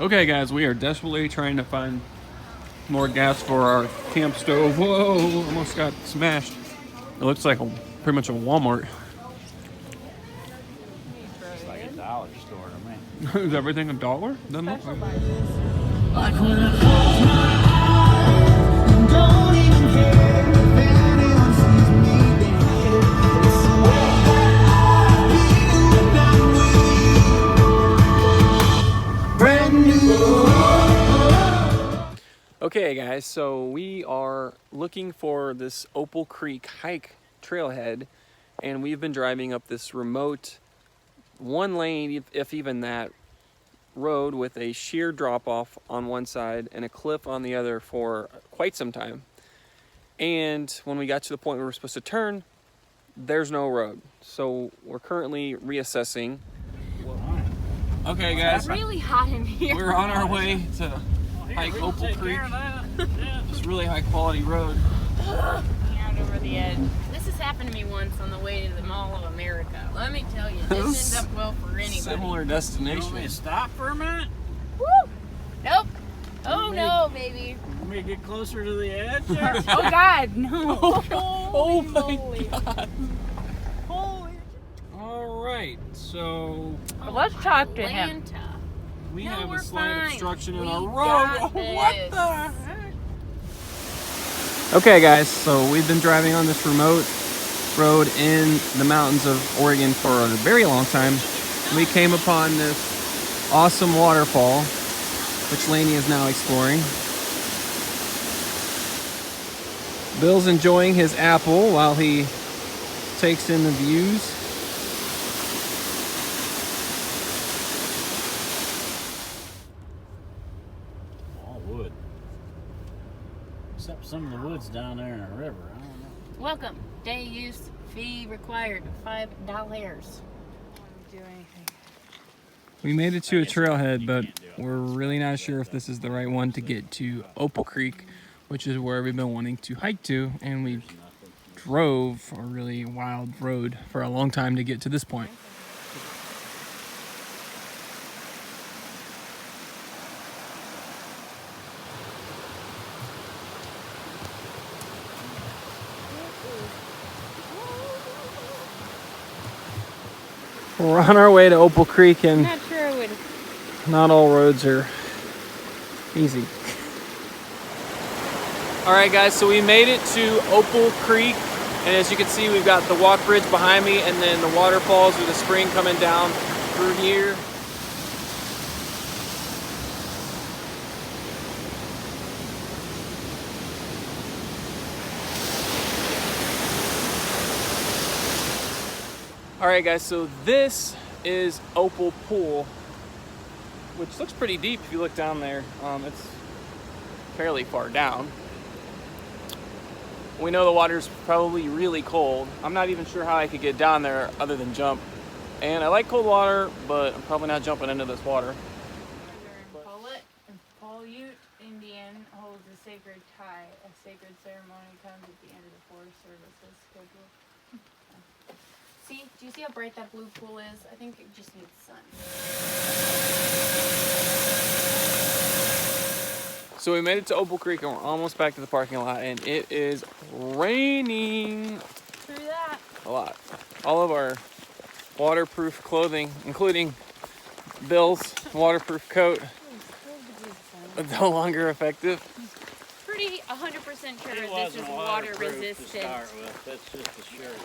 [SPEAKER 1] Okay, guys, we are desperately trying to find more gas for our camp stove. Whoa, almost got smashed. It looks like pretty much a Walmart.
[SPEAKER 6] It's like a dollar store to me.
[SPEAKER 1] Is everything $1? Doesn't look like it.
[SPEAKER 8] Like when I close my eyes and don't even care if anyone sees me there. It's the way that I feel when I'm with you. Brand new.
[SPEAKER 1] Okay, guys, so we are looking for this Opal Creek hike trailhead, and we've been driving up this remote one lane, if even that, road with a sheer drop-off on one side and a cliff on the other for quite some time. And when we got to the point where we're supposed to turn, there's no road. So we're currently reassessing. Okay, guys,
[SPEAKER 2] It's really hot in here.
[SPEAKER 1] we're on our way to hike Opal Creek. It's really high quality road.
[SPEAKER 2] Out over the edge. This has happened to me once on the way to the Mall of America. Let me tell you, this ends up well for anybody.
[SPEAKER 1] Similar
[SPEAKER 6] You want me
[SPEAKER 1] destination.
[SPEAKER 6] to stop for a minute?
[SPEAKER 2] Woo! Nope. Oh no, baby.
[SPEAKER 6] Let me get closer to the edge there.
[SPEAKER 4] Oh God, no!
[SPEAKER 1] Oh my
[SPEAKER 2] moly.
[SPEAKER 1] God.
[SPEAKER 4] Holy!
[SPEAKER 1] All right, so
[SPEAKER 4] Let's talk to him.
[SPEAKER 2] Atlanta.
[SPEAKER 1] we
[SPEAKER 2] No,
[SPEAKER 1] have a
[SPEAKER 2] we're
[SPEAKER 1] slight
[SPEAKER 2] fine.
[SPEAKER 1] obstruction in
[SPEAKER 2] We
[SPEAKER 1] our road.
[SPEAKER 2] got
[SPEAKER 1] Oh, what
[SPEAKER 2] this.
[SPEAKER 1] the heck? Okay, guys, so we've been driving on this remote road in the mountains of Oregon for a very long time. We came upon this awesome waterfall, which Laney is now exploring. Bill's enjoying his apple while he takes in the views.
[SPEAKER 6] All wood. Except some of the wood's down there in the river. I don't know.
[SPEAKER 2] Welcome. Day use fee required $5.
[SPEAKER 4] Do anything.
[SPEAKER 7] We made it to a trailhead, but we're really not sure if this is the right one to get to Opal Creek, which is where we've been wanting to hike to, and we drove a really wild road for a long time to get to this point. We're on our way to Opal Creek, and
[SPEAKER 2] Not sure I would.
[SPEAKER 7] not all roads are easy. All right, guys, so we made it to Opal Creek, and as you can see, we've got the walk bridge behind me, and then the waterfalls with the spring coming down through here. All right, guys, so this is Opal Pool, which looks pretty deep if you look down there. It's fairly far down. We know the water's probably really cold. I'm not even sure how I could get down there other than jump. And I like cold water, but I'm probably not jumping into this water.
[SPEAKER 4] Paiute Indian holds a sacred tie. A sacred ceremony comes at the end of the forest services schedule.
[SPEAKER 2] See, do you see how bright that blue pool is? I think it just needs sun.
[SPEAKER 7] So we made it to Opal Creek and we're almost back to the parking lot, and it is raining
[SPEAKER 4] Through that.
[SPEAKER 7] a lot. All of our waterproof clothing, including Bill's waterproof coat, is no longer effective.
[SPEAKER 2] Pretty 100% sure
[SPEAKER 6] It
[SPEAKER 2] this
[SPEAKER 6] wasn't
[SPEAKER 2] is water
[SPEAKER 6] waterproof to
[SPEAKER 2] resistant.
[SPEAKER 6] start with. That's just a shirt.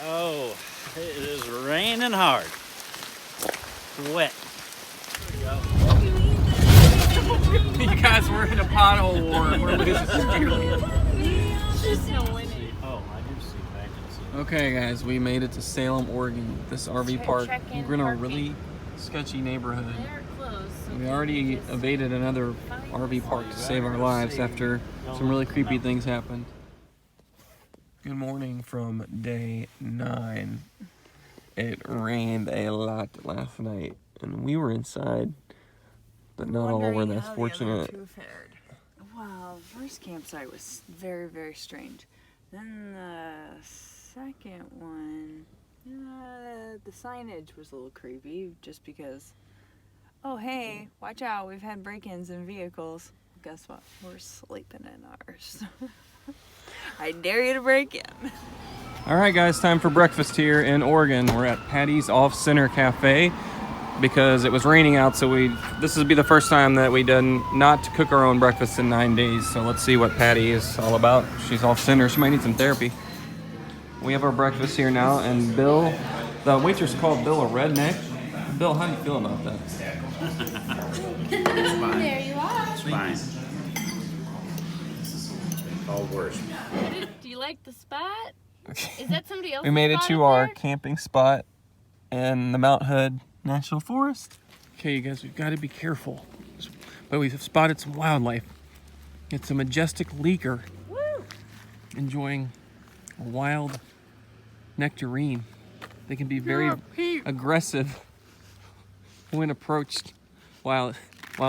[SPEAKER 6] Oh, it is raining hard. Wet.
[SPEAKER 7] You guys, we're in a pothole war and we're losing severely.
[SPEAKER 2] There's no winning.
[SPEAKER 6] Oh, I do see vacancy.
[SPEAKER 7] Okay, guys, we made it to Salem, Oregon, this RV park.
[SPEAKER 2] check-in
[SPEAKER 7] We're in a
[SPEAKER 2] parking.
[SPEAKER 7] really sketchy neighborhood.
[SPEAKER 2] They're closed. So
[SPEAKER 7] We already evaded another RV park to save our lives after some really creepy things happened. Good morning from day 9. It rained a lot last night, and we were inside, but not all were that fortunate.
[SPEAKER 4] Wow, the first campsite was very, very strange. Then the second one, the signage was a little creepy just because, oh hey, watch out, we've had break-ins in vehicles. Guess what? We're sleeping in ours. I dare you to break in.
[SPEAKER 7] All right, guys, time for breakfast here in Oregon. We're at Patty's Off-Center Cafe because it was raining out, so this will be the first time that we done not cook our own breakfast in 9 days. So let's see what Patty is all about. She's off-center. She might need some therapy. We have our breakfast here now, and Bill, the waitress called Bill a redneck. Bill, how do you feel about that?
[SPEAKER 9] There you are.
[SPEAKER 6] It's fine. All worse.
[SPEAKER 2] Do you like the spot? Is that somebody else?
[SPEAKER 7] We made it to our camping spot in the Mount Hood National Forest. Okay, you guys, we've got to be careful. But we've spotted some wildlife. It's a majestic leaker.
[SPEAKER 2] Woo!
[SPEAKER 7] Enjoying a wild nectarine. They can be very aggressive when approached while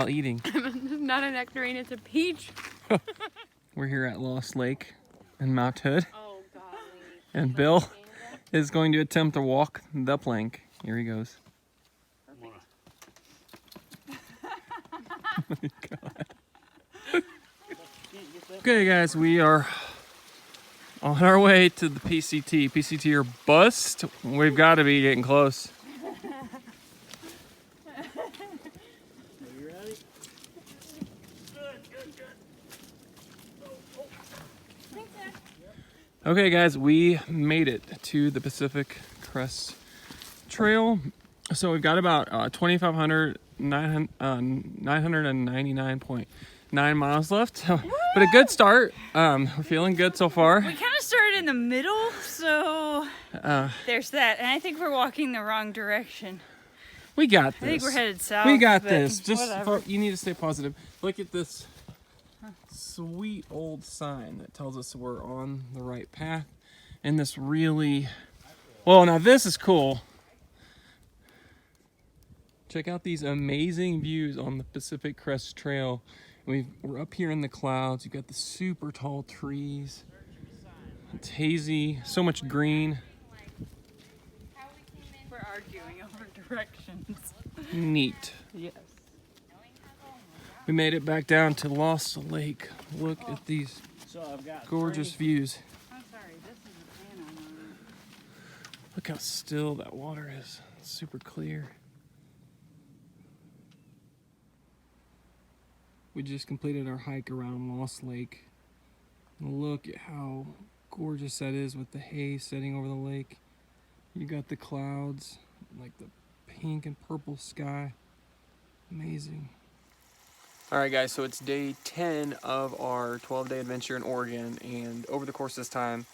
[SPEAKER 7] eating.
[SPEAKER 2] Not a nectarine, it's a peach.
[SPEAKER 7] We're here at Lost Lake in Mount Hood.
[SPEAKER 2] Oh, golly.
[SPEAKER 7] And Bill is going to attempt to walk the plank. Here he goes. Oh my God. Okay, guys, we are on our way to the PCT. PCT or bust. We've got to be getting close.
[SPEAKER 6] Are you ready? Good.
[SPEAKER 7] Okay, guys, we made it to the Pacific Crest Trail. So we've got about 999.9 miles left, but a good start. We're feeling good so far.
[SPEAKER 4] We kind of started in the middle, so there's that. And I think we're walking the wrong direction.
[SPEAKER 7] We got this.
[SPEAKER 4] I think we're headed south.
[SPEAKER 7] We got
[SPEAKER 4] but
[SPEAKER 7] this. Just
[SPEAKER 4] whatever.
[SPEAKER 7] you need to stay positive. Look at this sweet old sign that tells us we're on the right path. And this really, well, now this is cool. Check out these amazing views on the Pacific Crest Trail. We're up here in the clouds. You've got the super tall trees. It's hazy, so much green.
[SPEAKER 4] We're arguing over directions.
[SPEAKER 7] Neat.
[SPEAKER 4] Yes.
[SPEAKER 7] We made it back down to Lost Lake. Look at these gorgeous views.
[SPEAKER 4] I'm sorry, this is a pan on mine.
[SPEAKER 7] Look how still that water is. It's super clear. We just completed our hike around Lost Lake. Look at how gorgeous that is with the haze setting over the lake. You got the clouds, like the pink and purple sky. Amazing. All right, guys, so it's day 10 of our 12-day adventure in Oregon, and over the course of this time,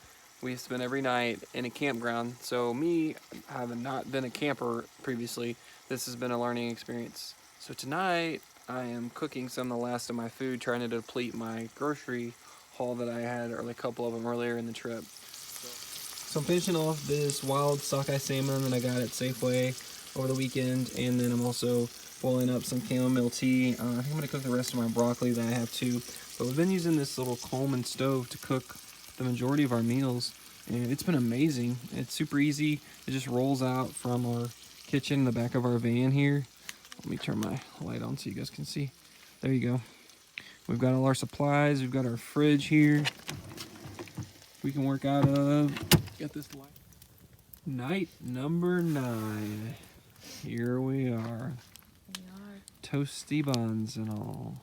[SPEAKER 7] we've spent every night in a campground. So me, having not been a camper previously, this has been a learning experience. So tonight, I am cooking some of the last of my food, trying to deplete my grocery haul that I had, or like a couple of them earlier in the trip. So I'm finishing off this wild sockeye salmon that I got at Safeway over the weekend, and then I'm also boiling up some chamomile tea. I think I'm going to cook the rest of my broccoli that I have too. But we've been using this little Coleman stove to cook the majority of our meals, and it's been amazing. It's super easy. It just rolls out from our kitchen in the back of our van here. Let me turn my light on so you guys can see. There you go. We've got all our supplies. We've got our fridge here we can work out of. Got this light. Night number 9. Here we are. Toasty buns and all.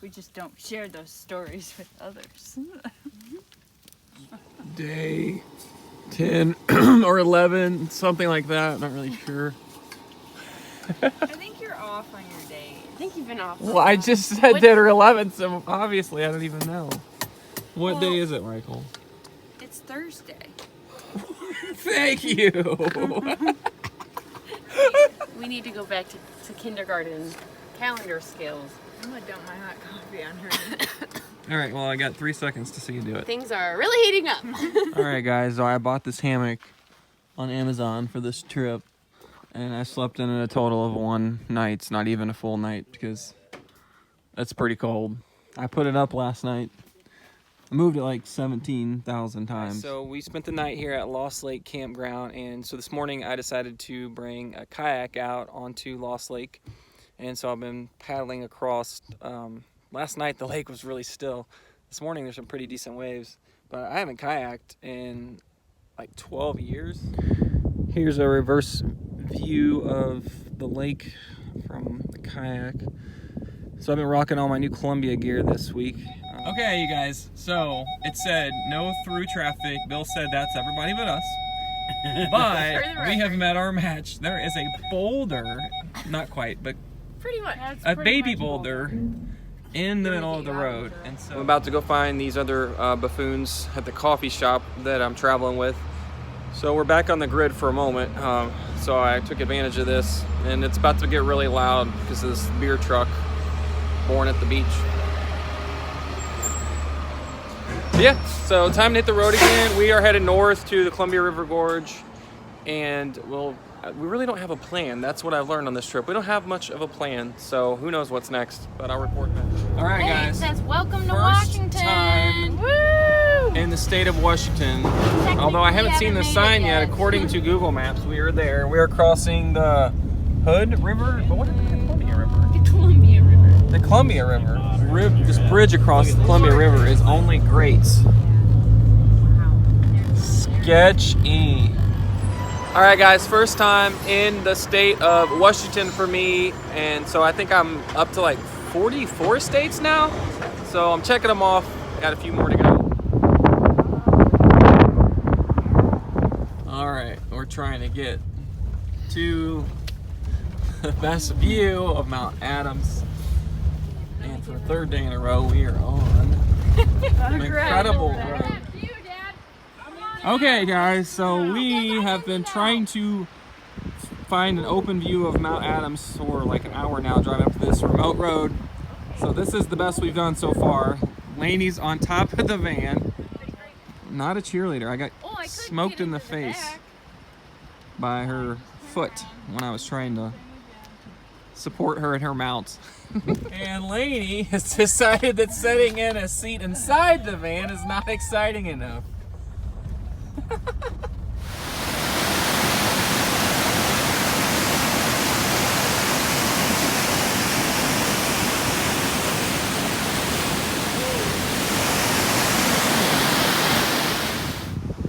[SPEAKER 4] We just don't share those stories with others.
[SPEAKER 7] Day 10 or 11, something like that. Not really sure.
[SPEAKER 4] I think you're off on your day.
[SPEAKER 2] I think you've been off.
[SPEAKER 7] Well, I just said 10 or 11, so obviously I don't even know. What day is it, Michael?
[SPEAKER 4] It's Thursday.
[SPEAKER 7] Thank you.
[SPEAKER 2] We need to go back to kindergarten calendar skills.
[SPEAKER 4] I'm gonna dump my hot coffee on her.
[SPEAKER 7] All right, well, I got 3 seconds to see you do it.
[SPEAKER 2] Things are really heating up.
[SPEAKER 7] All right, guys, so I bought this hammock on Amazon for this trip, and I slept in it a total of 1 night. It's not even a full night because it's pretty cold. I put it up last night. I moved it like 17,000 times. So we spent the night here at Lost Lake Campground, and so this morning I decided to bring a kayak out onto Lost Lake, and so I've been paddling across. Last night the lake was really still. This morning there's some pretty decent waves, but I haven't kayaked in like 12 years. Here's a reverse view of the lake from the kayak. So I've been rocking all my new Columbia gear this week. Okay, you guys, so it said no through traffic. Bill said that's everybody but us. But we have met our match. There is a boulder, not quite, but
[SPEAKER 2] Pretty much.
[SPEAKER 7] a baby boulder in the middle of the road. And so I'm about to go find these other buffoons at the coffee shop that I'm traveling with. So we're back on the grid for a moment. So I took advantage of this, and it's about to get really loud because of this beer truck born at the beach. Yeah, so time to hit the road again. We are headed north to the Columbia River Gorge, and we really don't have a plan. That's what I've learned on this trip. We don't have much of a plan, so who knows what's next, but I'll report back. All right, guys.
[SPEAKER 2] It says welcome to
[SPEAKER 7] First
[SPEAKER 2] Washington.
[SPEAKER 7] time
[SPEAKER 2] Woo!
[SPEAKER 7] in the state of Washington. Although I haven't seen the sign yet, according to Google Maps, we are there. We are crossing the Hood River, but what happened to the Columbia River?
[SPEAKER 2] The Columbia River.
[SPEAKER 7] The Columbia River. This bridge across the Columbia River is only great. Sketchy. All right, guys, first time in the state of Washington for me, and so I think I'm up to like 44 states now. So I'm checking them off. Got a few more to go. All right, we're trying to get to the best view of Mount Adams. And for the 3rd day in a row, we are on an incredible road. Okay, guys, so we have been trying to find an open view of Mount Adams for like an hour now, driving up to this remote road. So this is the best we've done so far. Lainey's on top of the van. Not a cheerleader. I got smoked in the face by her foot when I was trying to support her in her mount. And Lainey has decided that sitting in a seat inside the van is not exciting enough.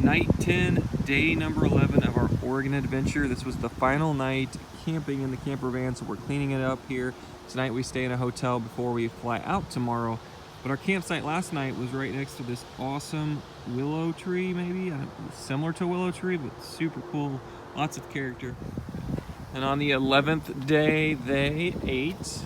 [SPEAKER 7] Night 10, day number 11 of our Oregon adventure. This was the final night camping in the camper van, so we're cleaning it up here. Tonight we stay in a hotel before we fly out tomorrow. But our campsite last night was right next to this awesome willow tree, maybe? Similar to a willow tree, but super cool. Lots of character. And on the 11th day, they ate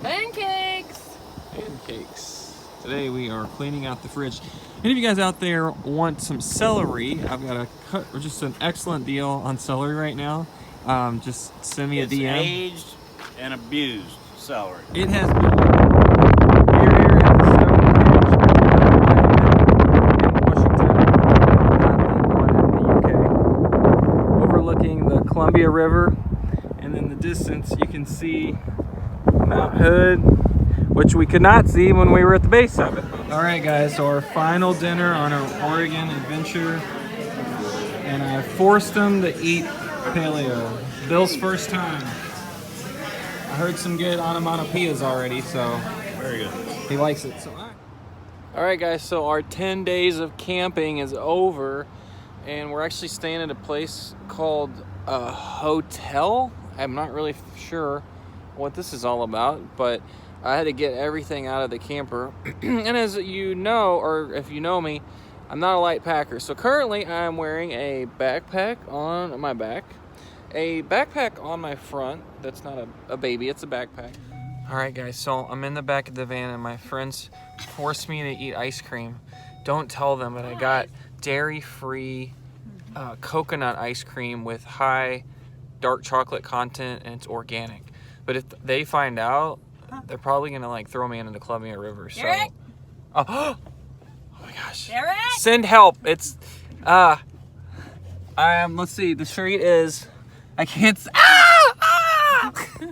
[SPEAKER 2] Pancakes!
[SPEAKER 7] pancakes. Today we are cleaning out the fridge. Any of you guys out there want some celery? I've got a cut, or just an excellent deal on celery right now. Just send me a DM.
[SPEAKER 6] Aged and abused celery.
[SPEAKER 7] It has been here at the Stonehenge in Washington, not the one in the UK, overlooking the Columbia River, and in the distance you can see Mount Hood, which we could not see when we were at the base of it. All right, guys, so our final dinner on our Oregon adventure, and I forced them to eat paleo. Bill's first time. I heard some good onomatopoeias already, so
[SPEAKER 6] Very good.
[SPEAKER 7] he likes it. So, all right, guys, so our 10 days of camping is over, and we're actually staying at a place called a hotel. I'm not really sure what this is all about, but I had to get everything out of the camper. And as you know, or if you know me, I'm not a light packer. So currently I'm wearing a backpack on my back, a backpack on my front. That's not a baby, it's a backpack. All right, guys, so I'm in the back of the van and my friends forced me to eat ice cream. Don't tell them, but I got dairy-free coconut ice cream with high dark chocolate content, and it's organic. But if they find out, they're probably gonna like throw me into the Columbia River. So, oh my gosh!
[SPEAKER 2] Derek?
[SPEAKER 7] Send help! It's let's see. The street is. I can't.